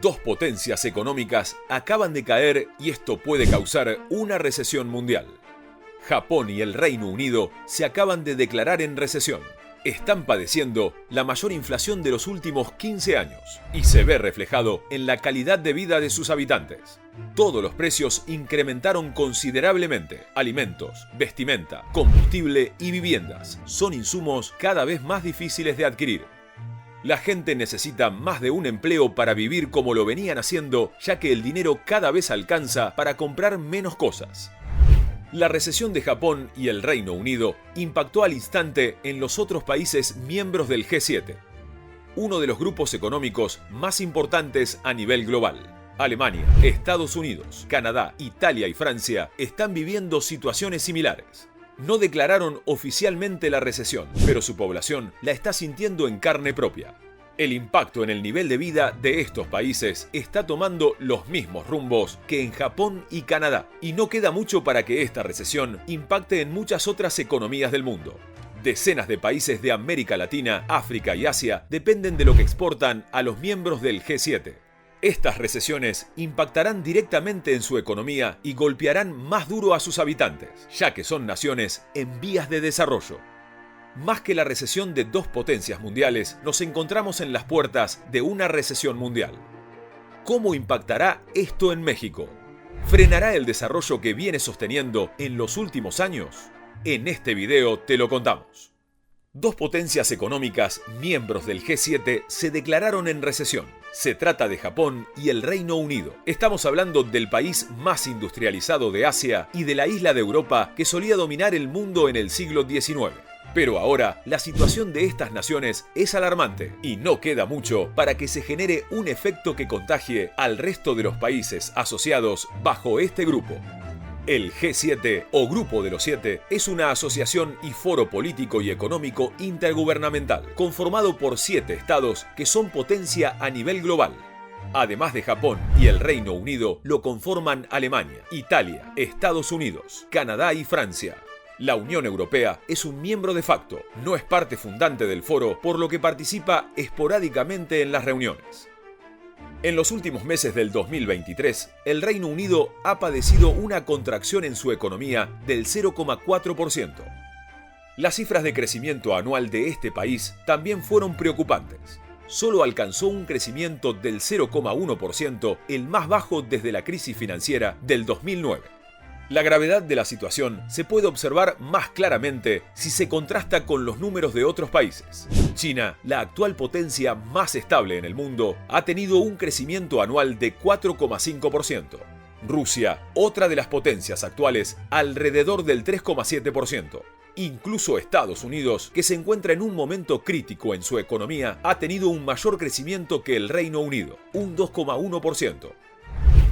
Dos potencias económicas acaban de caer y esto puede causar una recesión mundial. Japón y el Reino Unido se acaban de declarar en recesión. Están padeciendo la mayor inflación de los últimos 15 años y se ve reflejado en la calidad de vida de sus habitantes. Todos los precios incrementaron considerablemente. Alimentos, vestimenta, combustible y viviendas son insumos cada vez más difíciles de adquirir. La gente necesita más de un empleo para vivir como lo venían haciendo, ya que el dinero cada vez alcanza para comprar menos cosas. La recesión de Japón y el Reino Unido impactó al instante en los otros países miembros del G7, uno de los grupos económicos más importantes a nivel global. Alemania, Estados Unidos, Canadá, Italia y Francia están viviendo situaciones similares. No declararon oficialmente la recesión, pero su población la está sintiendo en carne propia. El impacto en el nivel de vida de estos países está tomando los mismos rumbos que en Japón y Canadá, y no queda mucho para que esta recesión impacte en muchas otras economías del mundo. Decenas de países de América Latina, África y Asia dependen de lo que exportan a los miembros del G7. Estas recesiones impactarán directamente en su economía y golpearán más duro a sus habitantes, ya que son naciones en vías de desarrollo. Más que la recesión de dos potencias mundiales, nos encontramos en las puertas de una recesión mundial. ¿Cómo impactará esto en México? ¿Frenará el desarrollo que viene sosteniendo en los últimos años? En este video te lo contamos. Dos potencias económicas, miembros del G7, se declararon en recesión. Se trata de Japón y el Reino Unido. Estamos hablando del país más industrializado de Asia y de la isla de Europa que solía dominar el mundo en el siglo XIX. Pero ahora, la situación de estas naciones es alarmante y no queda mucho para que se genere un efecto que contagie al resto de los países asociados bajo este grupo. El G7, o Grupo de los Siete, es una asociación y foro político y económico intergubernamental, conformado por 7 estados que son potencia a nivel global. Además de Japón y el Reino Unido, lo conforman Alemania, Italia, Estados Unidos, Canadá y Francia. La Unión Europea es un miembro de facto, no es parte fundante del foro, por lo que participa esporádicamente en las reuniones. En los últimos meses del 2023, el Reino Unido ha padecido una contracción en su economía del 0,4%. Las cifras de crecimiento anual de este país también fueron preocupantes. Solo alcanzó un crecimiento del 0,1%, el más bajo desde la crisis financiera del 2009. La gravedad de la situación se puede observar más claramente si se contrasta con los números de otros países. China, la actual potencia más estable en el mundo, ha tenido un crecimiento anual de 4,5%. Rusia, otra de las potencias actuales, alrededor del 3,7%. Incluso Estados Unidos, que se encuentra en un momento crítico en su economía, ha tenido un mayor crecimiento que el Reino Unido, un 2,1%.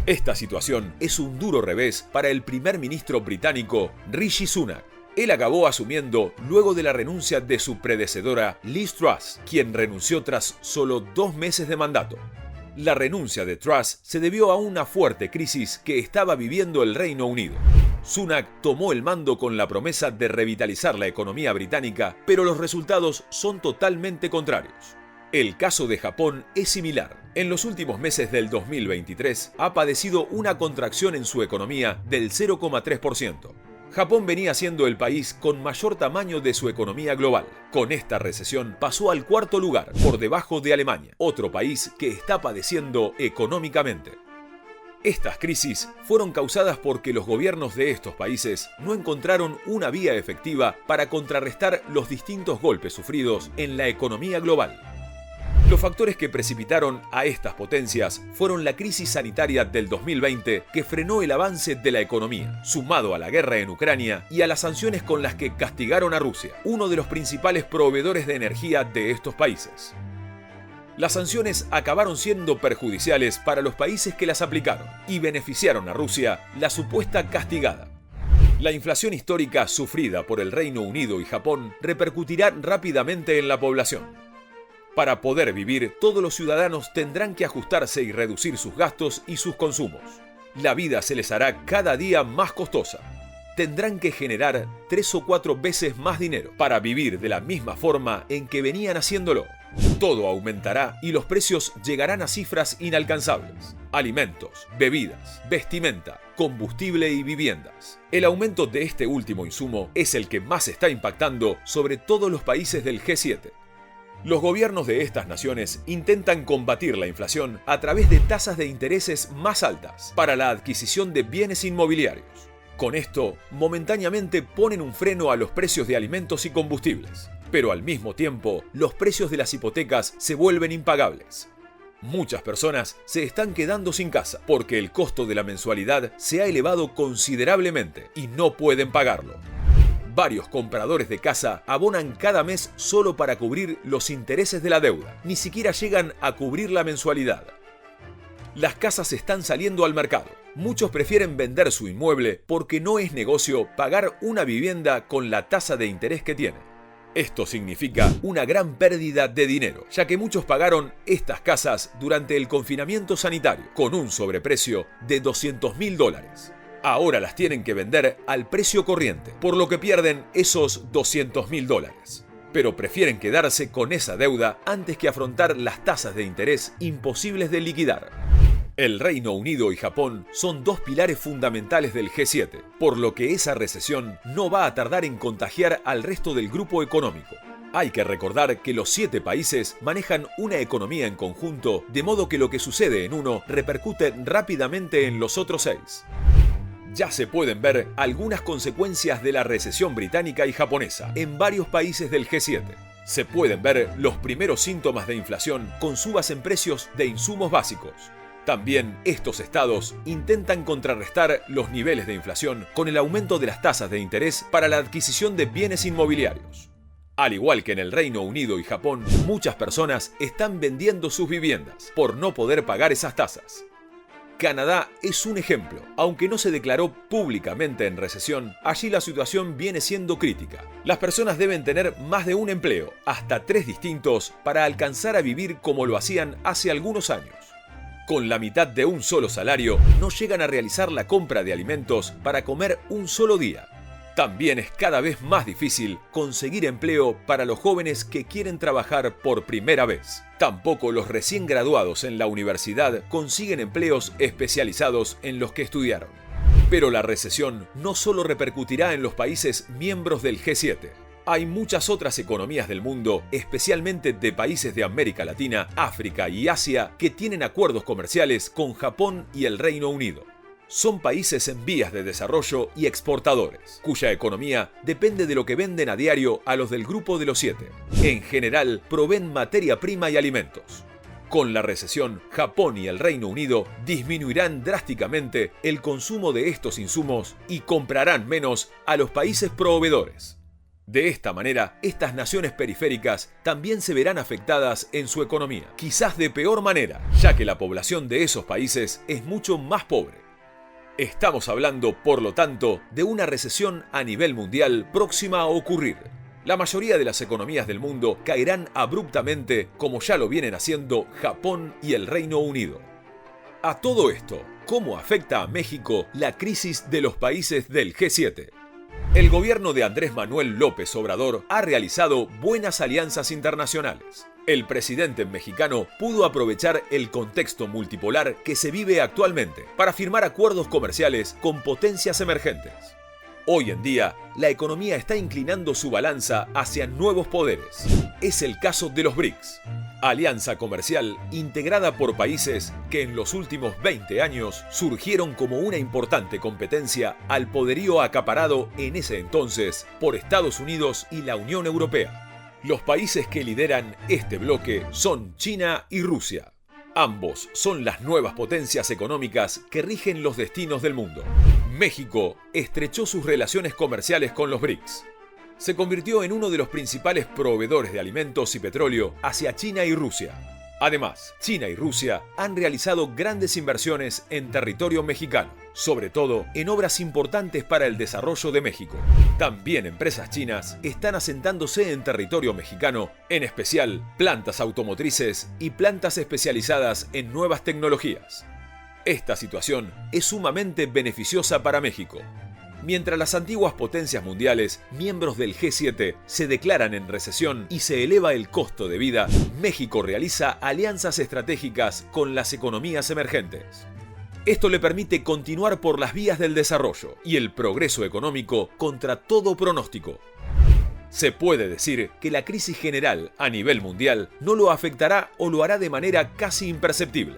Esta situación es un duro revés para el primer ministro británico Rishi Sunak. Él acabó asumiendo luego de la renuncia de su predecesora Liz Truss, quien renunció tras solo 2 meses de mandato. La renuncia de Truss se debió a una fuerte crisis que estaba viviendo el Reino Unido. Sunak tomó el mando con la promesa de revitalizar la economía británica, pero los resultados son totalmente contrarios. El caso de Japón es similar. En los últimos meses del 2023 ha padecido una contracción en su economía del 0,3%. Japón venía siendo el país con mayor tamaño de su economía global. Con esta recesión pasó al 4º lugar, por debajo de Alemania, otro país que está padeciendo económicamente. Estas crisis fueron causadas porque los gobiernos de estos países no encontraron una vía efectiva para contrarrestar los distintos golpes sufridos en la economía global. Los factores que precipitaron a estas potencias fueron la crisis sanitaria del 2020, que frenó el avance de la economía, sumado a la guerra en Ucrania y a las sanciones con las que castigaron a Rusia, uno de los principales proveedores de energía de estos países. Las sanciones acabaron siendo perjudiciales para los países que las aplicaron y beneficiaron a Rusia, la supuesta castigada. La inflación histórica sufrida por el Reino Unido y Japón repercutirá rápidamente en la población. Para poder vivir, todos los ciudadanos tendrán que ajustarse y reducir sus gastos y sus consumos. La vida se les hará cada día más costosa. Tendrán que generar 3 o 4 veces más dinero para vivir de la misma forma en que venían haciéndolo. Todo aumentará y los precios llegarán a cifras inalcanzables. Alimentos, bebidas, vestimenta, combustible y viviendas. El aumento de este último insumo es el que más está impactando sobre todos los países del G7. Los gobiernos de estas naciones intentan combatir la inflación a través de tasas de intereses más altas para la adquisición de bienes inmobiliarios. Con esto, momentáneamente ponen un freno a los precios de alimentos y combustibles, pero al mismo tiempo, los precios de las hipotecas se vuelven impagables. Muchas personas se están quedando sin casa porque el costo de la mensualidad se ha elevado considerablemente y no pueden pagarlo. Varios compradores de casa abonan cada mes solo para cubrir los intereses de la deuda. Ni siquiera llegan a cubrir la mensualidad. Las casas están saliendo al mercado. Muchos prefieren vender su inmueble porque no es negocio pagar una vivienda con la tasa de interés que tiene. Esto significa una gran pérdida de dinero, ya que muchos pagaron estas casas durante el confinamiento sanitario con un sobreprecio de $200.000. Ahora las tienen que vender al precio corriente, por lo que pierden esos $200.000. Pero prefieren quedarse con esa deuda antes que afrontar las tasas de interés imposibles de liquidar. El Reino Unido y Japón son dos pilares fundamentales del G7, por lo que esa recesión no va a tardar en contagiar al resto del grupo económico. Hay que recordar que los 7 países manejan una economía en conjunto, de modo que lo que sucede en uno repercute rápidamente en los otros 6. Ya se pueden ver algunas consecuencias de la recesión británica y japonesa en varios países del G7. Se pueden ver los primeros síntomas de inflación con subas en precios de insumos básicos. También estos estados intentan contrarrestar los niveles de inflación con el aumento de las tasas de interés para la adquisición de bienes inmobiliarios. Al igual que en el Reino Unido y Japón, muchas personas están vendiendo sus viviendas por no poder pagar esas tasas. Canadá es un ejemplo. Aunque no se declaró públicamente en recesión, allí la situación viene siendo crítica. Las personas deben tener más de un empleo, hasta 3 distintos, para alcanzar a vivir como lo hacían hace algunos años. Con la mitad de un solo salario, no llegan a realizar la compra de alimentos para comer un solo día. También es cada vez más difícil conseguir empleo para los jóvenes que quieren trabajar por primera vez. Tampoco los recién graduados en la universidad consiguen empleos especializados en los que estudiaron. Pero la recesión no solo repercutirá en los países miembros del G7. Hay muchas otras economías del mundo, especialmente de países de América Latina, África y Asia, que tienen acuerdos comerciales con Japón y el Reino Unido. Son países en vías de desarrollo y exportadores, cuya economía depende de lo que venden a diario a los del grupo de los 7. En general, proveen materia prima y alimentos. Con la recesión, Japón y el Reino Unido disminuirán drásticamente el consumo de estos insumos y comprarán menos a los países proveedores. De esta manera, estas naciones periféricas también se verán afectadas en su economía, quizás de peor manera, ya que la población de esos países es mucho más pobre. Estamos hablando, por lo tanto, de una recesión a nivel mundial próxima a ocurrir. La mayoría de las economías del mundo caerán abruptamente, como ya lo vienen haciendo Japón y el Reino Unido. A todo esto, ¿cómo afecta a México la crisis de los países del G7? El gobierno de Andrés Manuel López Obrador ha realizado buenas alianzas internacionales. El presidente mexicano pudo aprovechar el contexto multipolar que se vive actualmente para firmar acuerdos comerciales con potencias emergentes. Hoy en día, la economía está inclinando su balanza hacia nuevos poderes. Es el caso de los BRICS, alianza comercial integrada por países que en los últimos 20 años surgieron como una importante competencia al poderío acaparado en ese entonces por Estados Unidos y la Unión Europea. Los países que lideran este bloque son China y Rusia. Ambos son las nuevas potencias económicas que rigen los destinos del mundo. México estrechó sus relaciones comerciales con los BRICS. Se convirtió en uno de los principales proveedores de alimentos y petróleo hacia China y Rusia. Además, China y Rusia han realizado grandes inversiones en territorio mexicano, sobre todo en obras importantes para el desarrollo de México. También empresas chinas están asentándose en territorio mexicano, en especial plantas automotrices y plantas especializadas en nuevas tecnologías. Esta situación es sumamente beneficiosa para México. Mientras las antiguas potencias mundiales, miembros del G7, se declaran en recesión y se eleva el costo de vida, México realiza alianzas estratégicas con las economías emergentes. Esto le permite continuar por las vías del desarrollo y el progreso económico contra todo pronóstico. Se puede decir que la crisis general a nivel mundial no lo afectará o lo hará de manera casi imperceptible.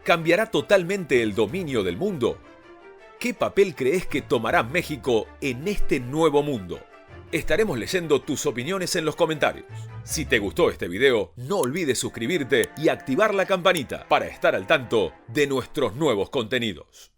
¿Cambiará totalmente el dominio del mundo? ¿Qué papel crees que tomará México en este nuevo mundo? Estaremos leyendo tus opiniones en los comentarios. Si te gustó este video, no olvides suscribirte y activar la campanita para estar al tanto de nuestros nuevos contenidos.